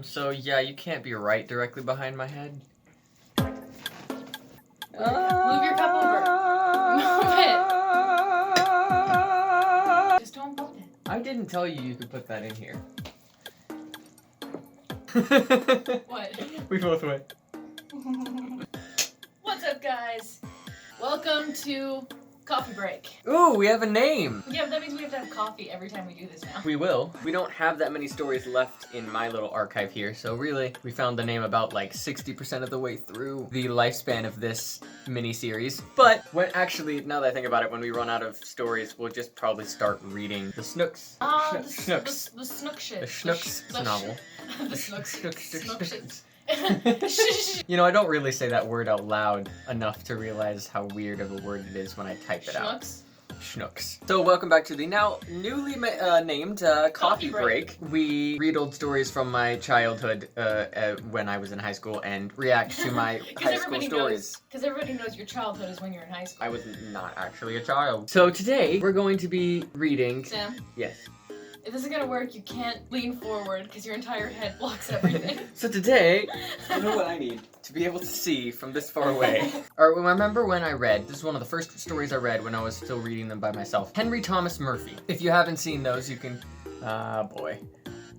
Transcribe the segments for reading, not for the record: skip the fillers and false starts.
So yeah, you can't be right directly behind my head. Move your cup over. Move it. Just don't bump it. I didn't tell you could put that in here. What? We both went. What's up, guys? Welcome to Coffee Break. Ooh, we have a name! Yeah, but that means we have to have coffee every time we do this now. We will. We don't have that many stories left in my little archive here, so really, we found the name about like 60% of the way through the lifespan of this mini-series. But, actually, now that I think about it, when we run out of stories, we'll just probably start reading the Snooks. Snooks. The Snook shit. The Snooks novel. The Snooks. Snook shit. You know, I don't really say that word out loud enough to realize how weird of a word it is when I type it out. Schnooks. So welcome back to the now newly named Coffee Break. We read old stories from my childhood when I was in high school and react to my high school stories. Because everybody knows your childhood is when you're in high school. I was not actually a child. So today we're going to be reading... Sam? Yes. If this is gonna work, you can't lean forward because your entire head blocks everything. So today, you know what I need to be able to see from this far away. Or remember when I read, this is one of the first stories I read when I was still reading them by myself. Henry Thomas Murphy. If you haven't seen those, you can, boy.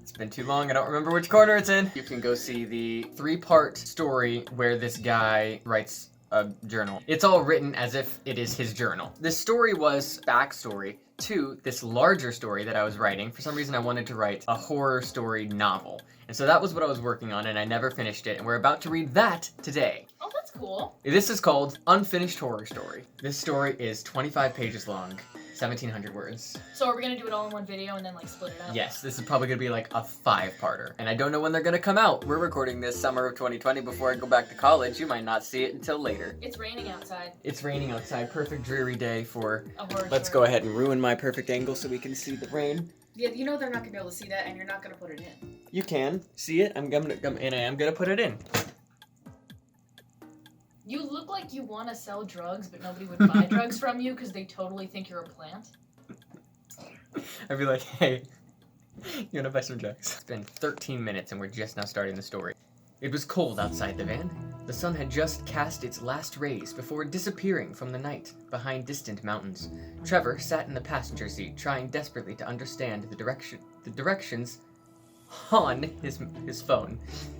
It's been too long, I don't remember which corner it's in. You can go see the 3-part story where this guy writes a journal. It's all written as if it is his journal. This story was backstory to this larger story that I was writing. For some reason I wanted to write a horror story novel. And so that was what I was working on and I never finished it and we're about to read that today. Oh, that's cool. This is called Unfinished Horror Story. This story is 25 pages long, 1,700 words. So are we gonna do it all in one video and then like split it up? Yes, this is probably gonna be like a 5-parter. And I don't know when they're gonna come out. We're recording this summer of 2020 before I go back to college. You might not see it until later. It's raining outside. It's raining outside. Perfect dreary day for... A horror Let's story. go ahead and ruin my perfect angle so we can see the rain. Yeah, you know they're not gonna be able to see that and you're not gonna put it in. You can see it. And I am gonna put it in. You look like you want to sell drugs, but nobody would buy drugs from you because they totally think you're a plant. I'd be like, hey, you wanna buy some drugs? It's been 13 minutes and we're just now starting the story. It was cold outside the van. The sun had just cast its last rays before disappearing from the night behind distant mountains. Trevor sat in the passenger seat, trying desperately to understand the directions on his phone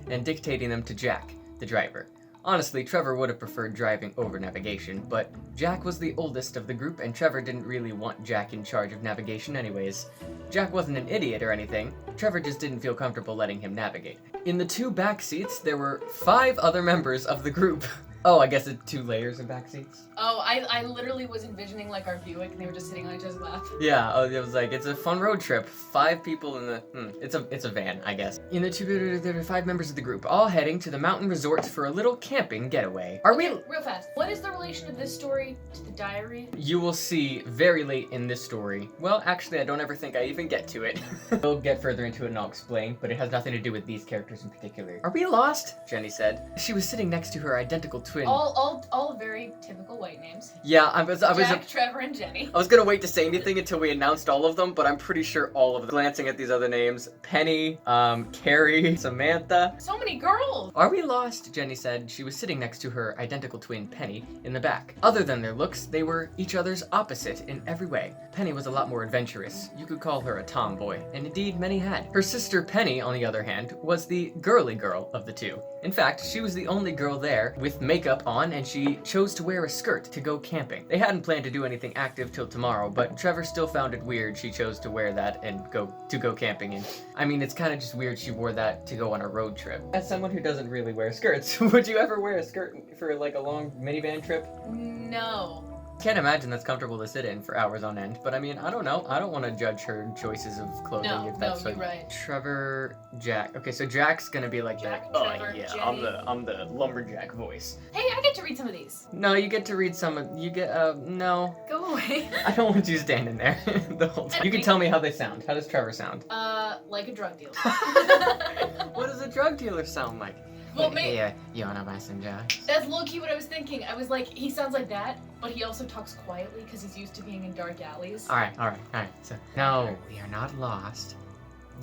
and dictating them to Jack, the driver. Honestly, Trevor would have preferred driving over navigation, but Jack was the oldest of the group and Trevor didn't really want Jack in charge of navigation anyways. Jack wasn't an idiot or anything, Trevor just didn't feel comfortable letting him navigate. In the 2 back seats, there were 5 other members of the group. Oh, I guess it's 2 layers of back seats? Oh, I literally was envisioning like our Buick and they were just sitting on each other's lap. Yeah, it was like, it's a fun road trip. 5 people in the, it's a van, I guess. In the 2, there were 5 members of the group, all heading to the mountain resort for a little camping getaway. Real fast, what is the relation of this story to the diary? You will see very late in this story. Well, actually, I don't ever think I even get to it. We'll get further into it and I'll explain, but it has nothing to do with these characters in particular. Are we lost? Jenny said. She was sitting next to her identical twin. All very typical white names. Yeah, I was Jack, Trevor, and Jenny. I was gonna wait to say anything until we announced all of them, but I'm pretty sure all of them. Glancing at these other names, Penny, Carrie, Samantha. So many girls! Are we lost? Jenny said. She was sitting next to her identical twin, Penny, in the back. Other than their looks, they were each other's opposite in every way. Penny was a lot more adventurous. You could call her a tomboy, and indeed many had. Her sister Penny, on the other hand, was the girly girl of the 2. In fact, she was the only girl there with makeup on, and she chose to wear a skirt to go camping. They hadn't planned to do anything active till tomorrow, but Trevor still found it weird she chose to wear that and go camping. And I mean, it's kind of just weird she wore that to go on a road trip. As someone who doesn't really wear skirts, would you ever wear a skirt for like a long minivan trip? No. Can't imagine that's comfortable to sit in for hours on end, but I mean, I don't know. I don't want to judge her choices of clothing if that's you're right. Trevor, Jack. Okay, so Jack's gonna be like Jack, that. Trevor, Oh yeah, Jenny. I'm the lumberjack voice. Hey, I get to read some of these. No, you get to read some of, no. Go away. I don't want you standing there the whole time. You can tell me how they sound. How does Trevor sound? Like a drug dealer. What does a drug dealer sound like? Well, Hey, you wanna buy some drugs? That's low-key what I was thinking. I was like, he sounds like that, but he also talks quietly because he's used to being in dark alleys. Alright. So, no, we are not lost.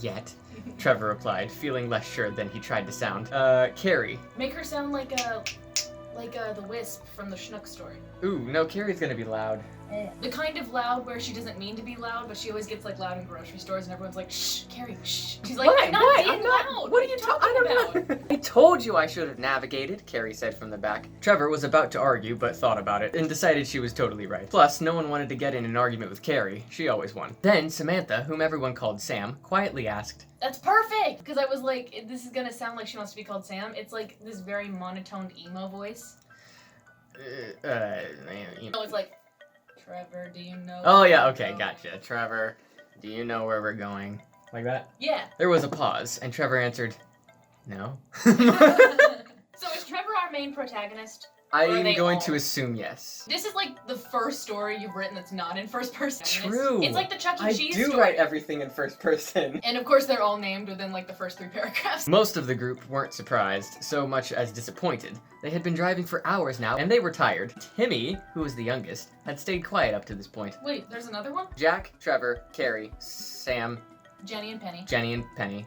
Yet, Trevor replied, feeling less sure than he tried to sound. Carrie. Make her sound like the Wisp from the Schnook story. Ooh, no, Carrie's gonna be loud. The kind of loud where she doesn't mean to be loud, but she always gets like loud in grocery stores and everyone's like, shh, Carrie, shh. She's like, I'm not being loud. What are you talking about? I told you I should have navigated, Carrie said from the back. Trevor was about to argue, but thought about it and decided she was totally right. Plus, no one wanted to get in an argument with Carrie. She always won. Then Samantha, whom everyone called Sam, quietly asked, That's perfect! Because I was like, this is gonna sound like she wants to be called Sam. It's like this very monotoned emo voice. It's like, Trevor, do you know? Oh yeah, okay, gotcha. Trevor, do you know where we're going? Like that? Yeah. There was a pause, and Trevor answered, no. So is Trevor our main protagonist? I'm going to assume yes. This is like the first story you've written that's not in first person. True. It's like the Chuck E. Cheese I do story. write everything in first person. And of course they're all named within like the first 3 paragraphs. Most of the group weren't surprised, so much as disappointed. They had been driving for hours now, and they were tired. Timmy, who was the youngest, had stayed quiet up to this point. Wait, there's another one? Jack, Trevor, Carrie, Sam, Jenny and Penny. Jenny and Penny.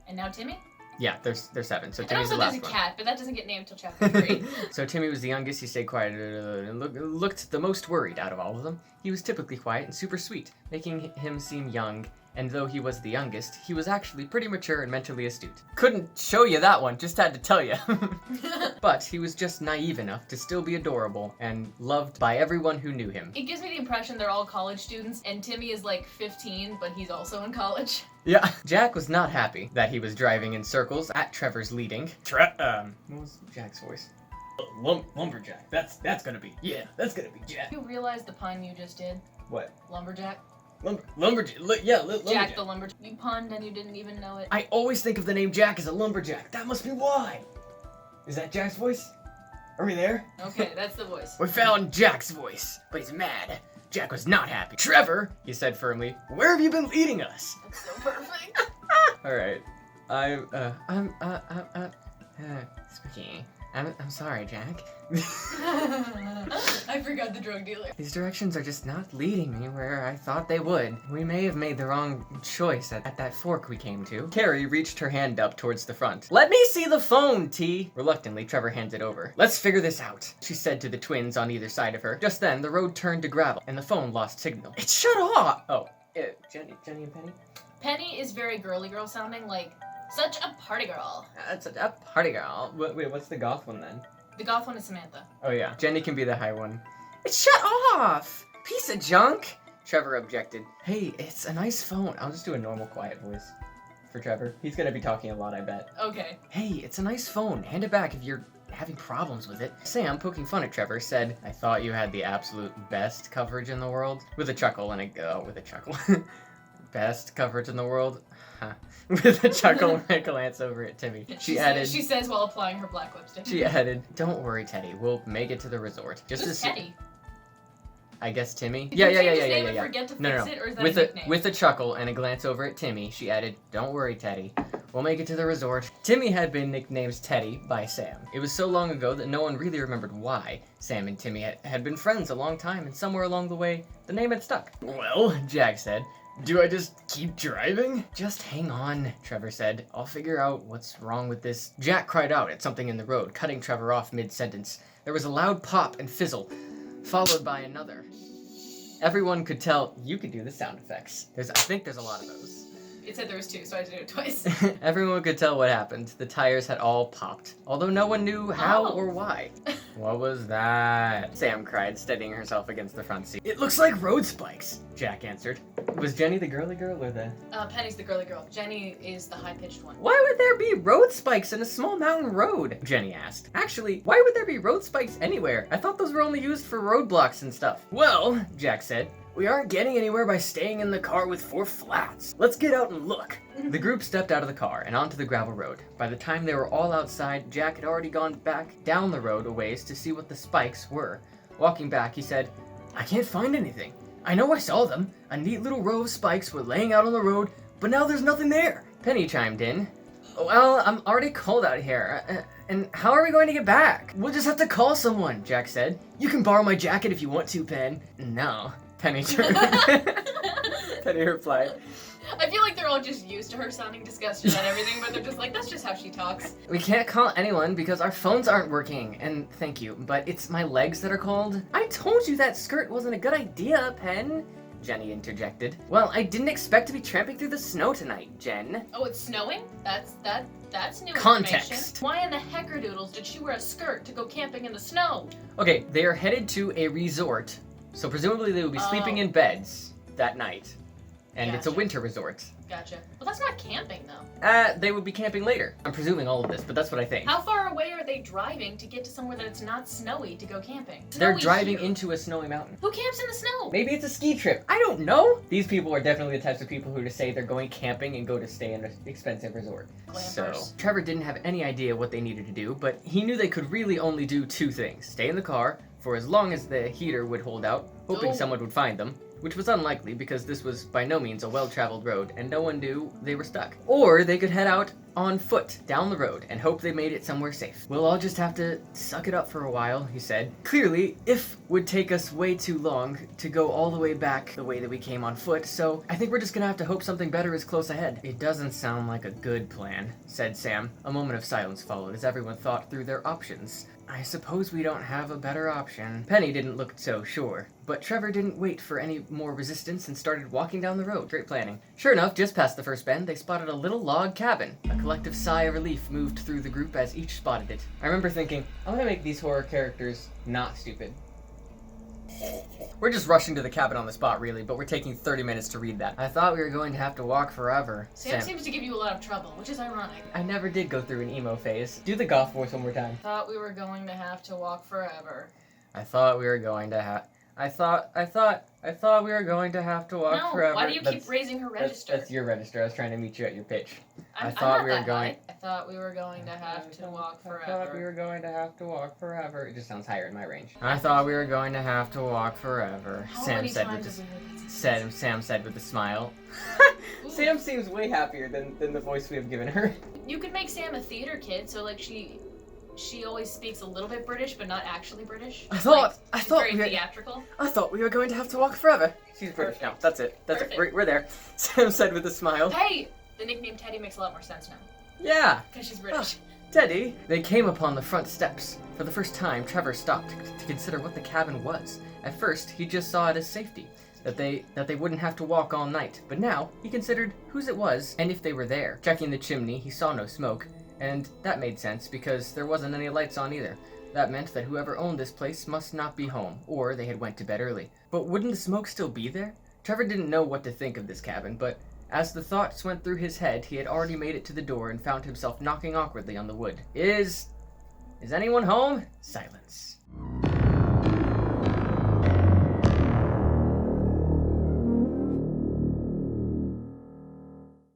And now Timmy? Yeah, there's 7, so And Timmy's also the last there's a one. cat, but that doesn't get named till chapter 3. So Timmy was the youngest. He stayed quiet and looked the most worried out of all of them. He was typically quiet and super sweet, making him seem young, and though he was the youngest, he was actually pretty mature and mentally astute. Couldn't show you that one, just had to tell you. But he was just naive enough to still be adorable and loved by everyone who knew him. It gives me the impression they're all college students, and Timmy is like 15, but he's also in college. Yeah. Jack was not happy that he was driving in circles at Trevor's leading. What was Jack's voice? Lumberjack. That's gonna be. Yeah, that's gonna be Jack. You realize the pun you just did? What? Lumberjack? Lumberjack. Lumberjack. Jack the lumberjack. You punned and you didn't even know it. I always think of the name Jack as a lumberjack. That must be why. Is that Jack's voice? Are we there? Okay, that's the voice. We found Jack's voice, but he's mad. Jack was not happy. Trevor, he said firmly, where have you been leading us? That's so perfect. All right. Speaking. I'm sorry, Jack. I forgot the drug dealer. These directions are just not leading me where I thought they would. We may have made the wrong choice at that fork we came to. Carrie reached her hand up towards the front. Let me see the phone, T. Reluctantly, Trevor hands it over. Let's figure this out, she said to the twins on either side of her. Just then, the road turned to gravel, and the phone lost signal. It shut off! Oh, Jenny and Penny? Penny is very girly girl sounding, like, such a party girl. That's a party girl. Wait, what's the goth one then? The goth one is Samantha. Oh yeah, Jenny can be the high one. It shut off! Piece of junk! Trevor objected. Hey, it's a nice phone. I'll just do a normal quiet voice for Trevor. He's gonna be talking a lot, I bet. Okay. Hey, it's a nice phone. Hand it back if you're having problems with it. Sam, poking fun at Trevor, said, I thought you had the absolute best coverage in the world. With a chuckle and with a chuckle. Best coverage in the world? Huh. With a chuckle and a glance over at Timmy. She added... She says while applying her black lipstick. She added, don't worry, Teddy. We'll make it to the resort. Just Who's Teddy? I guess Timmy? Did you change his name Yeah. and forget to No. fix it, or is that a nickname? With a chuckle and a glance over at Timmy, she added, don't worry, Teddy. We'll make it to the resort. Timmy had been nicknamed Teddy by Sam. It was so long ago that no one really remembered why. Sam and Timmy had been friends a long time, and somewhere along the way, the name had stuck. Well, Jack said, do I just keep driving? Just hang on, Trevor said. I'll figure out what's wrong with this. Jack cried out at something in the road, cutting Trevor off mid-sentence. There was a loud pop and fizzle, followed by another. Everyone could tell you could do the sound effects. I think there's a lot of those. It said there was 2, so I had to do it twice. Everyone could tell what happened. The tires had all popped, although no one knew how or why. What was that? Sam cried, steadying herself against the front seat. It looks like road spikes, Jack answered. Was Jenny the girly girl or the... Penny's the girly girl. Jenny is the high-pitched one. Why would there be road spikes in a small mountain road? Jenny asked. Actually, why would there be road spikes anywhere? I thought those were only used for roadblocks and stuff. Well, Jack said, we aren't getting anywhere by staying in the car with 4 flats. Let's get out and look. The group stepped out of the car and onto the gravel road. By the time they were all outside, Jack had already gone back down the road a ways to see what the spikes were. Walking back, he said, I can't find anything. I know I saw them. A neat little row of spikes were laying out on the road, but now there's nothing there. Penny chimed in. Well, I'm already cold out here. And how are we going to get back? We'll just have to call someone, Jack said. You can borrow my jacket if you want to, Pen. No. Penny turned. Penny replied. I feel like they're all just used to her sounding disgusted at everything, but they're just like, that's just how she talks. We can't call anyone because our phones aren't working, and thank you, but it's my legs that are cold. I told you that skirt wasn't a good idea, Pen, Jenny interjected. Well, I didn't expect to be tramping through the snow tonight, Jen. Oh, it's snowing? That's new Context. information. Why in the heckerdoodles did she wear a skirt to go camping in the snow? Okay, they are headed to a resort, so presumably they will be sleeping in beds that night. And it's a Gotcha. winter resort. Gotcha. Well, that's not camping, though. They would be camping later. I'm presuming all of this, but that's what I think. How far away are they driving to get to somewhere that it's not snowy to go camping? They're Snowy driving here. into a snowy mountain. Who camps in the snow? Maybe it's a ski trip. I don't know. These people are definitely the types of people who say they're going camping and go to stay in an expensive resort. Glampers. So, Trevor didn't have any idea what they needed to do, but he knew they could really only do two things. Stay in the car for as long as the heater would hold out, hoping Oh. someone would find them, which was unlikely because this was by no means a well-traveled road and no one knew they were stuck. Or they could head out on foot down the road and hope they made it somewhere safe. We'll all just have to suck it up for a while, he said. Clearly, if would take us way too long to go all the way back the way that we came on foot, so I think we're just gonna have to hope something better is close ahead. It doesn't sound like a good plan, said Sam. A moment of silence followed as everyone thought through their options. I suppose we don't have a better option. Penny didn't look so sure, but Trevor didn't wait for any more resistance and started walking down the road. Great planning. Sure enough, just past the first bend, they spotted a little log cabin. A collective sigh of relief moved through the group as each spotted it. I remember thinking, I'm gonna make these horror characters not stupid. We're just rushing to the cabin on the spot, really, but we're taking 30 minutes to read that. I thought we were going to have to walk forever. Sam seems to give you a lot of trouble, which is ironic. I never did go through an emo phase. Do the goth voice one more time. Thought we were going to have to walk forever. I thought we were going to have... I thought we were going to have to walk forever. Why do you keep raising her register? That's your register. I was trying to meet you at your pitch. I'm thought not we were that going- high. I thought we were going to have to walk I thought we forever. were going to have to walk forever. It just sounds higher in my range. I thought we were going to have to walk forever. How Sam many said times with have we heard this? Sam said with a smile. Ooh. Sam seems way happier than the voice we have given her. You could make Sam a theater kid, so like she always speaks a little bit British, but not actually British. I thought She's very we were, theatrical. I thought we were going to have to walk forever. She's British now. That's it. That's it. Perfect. We're there. Sam said with a smile. Hey, the nickname Teddy makes a lot more sense now Yeah. because she's British. Teddy. They came upon the front steps. For the first time, Trevor stopped to consider what the cabin was. At first, he just saw it as safety, that they wouldn't have to walk all night. But now, he considered whose it was and if they were there. Checking the chimney, he saw no smoke, and that made sense because there wasn't any lights on either. That meant that whoever owned this place must not be home, or they had went to bed early. But wouldn't the smoke still be there? Trevor didn't know what to think of this cabin, but as the thoughts went through his head, he had already made it to the door and found himself knocking awkwardly on the wood. Is anyone home? Silence.